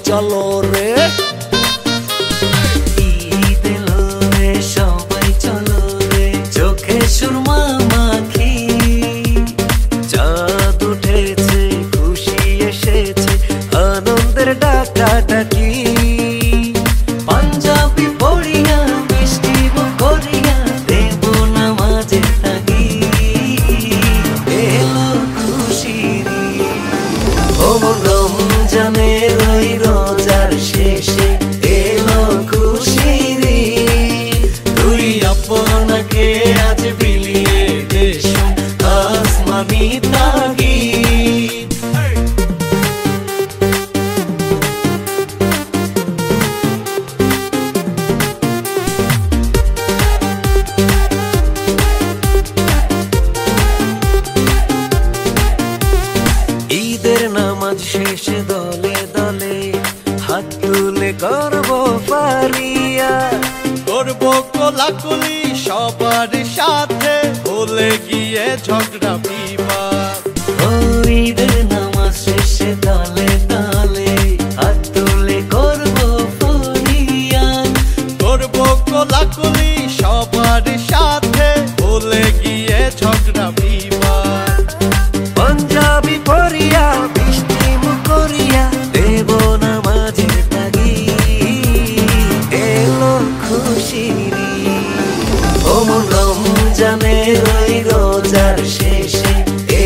চলো রে। ঈদ এলো রে সবাই চলো রে, চোখে সুরমা মাখি, চাঁদ উঠেছে খুশি এসেছে আনন্দের ডাকাডাকি। পাঞ্জাবি পড়িয়া মিষ্টি মুখ করিয়া দেব নামাজের তাগিদ, এলো খুশির ঈদ। রমজানের ওই রোজার শেষে এলো খুশির ঈদ, তুই আপনাকে আজ বিলিয়ে দেশ আসমানি তাগিদ। ঈদের নামাজ শেষে দলে দলে হাত তুলে করব পারিয়া, করব কোলাকুলি সবার সাথে, ভুলে গিয়ে ঝগড়া বিবাদ। ও ঈদের নামাজ শেষে দলে দলে হাত তুলে করব পারিয়া, করব কোলাকুলি সবার সাথে, ভুলে গিয়ে ঝগড়া বিবাদ। পাঞ্জাবি পরিয়া মিষ্টি মুখ করিয়া দেব নামাজের তাগিদ, এলো খুশির ঈদ। রমজানের ওই রোজার শেষে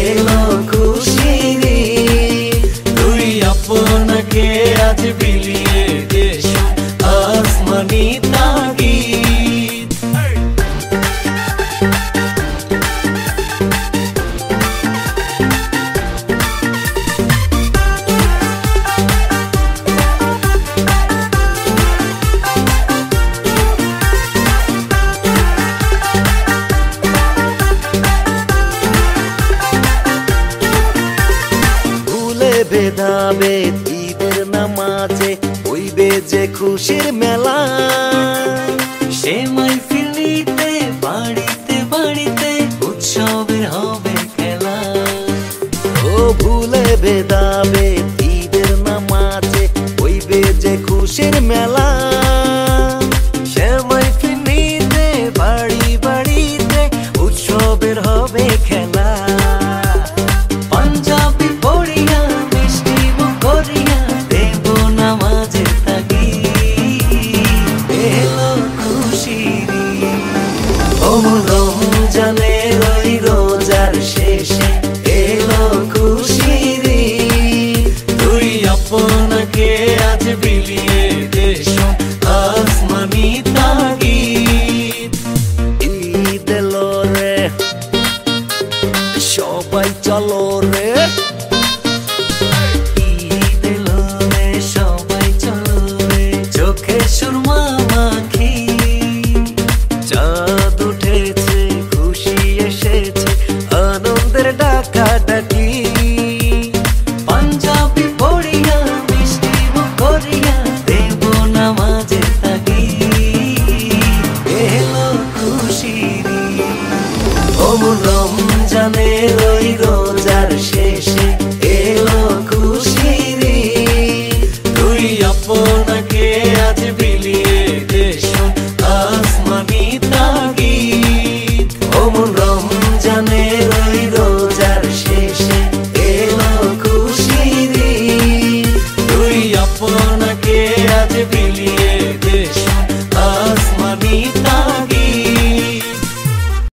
এলো খুশির ঈদ, তুই আপনাকে আজ বিলিয়ে দেশ আসমানি তাগিদ। ভেদাভেদ ঈদের নামাজে হইবে যে খুশির মেলা, সে মাহফিল নিতে বাড়িতে বাড়িতে উৎসবের হবে খেলা। ও ভুলে ভেদাভেদ ঈদের নামাজে হইবে যে খুশির মেলা,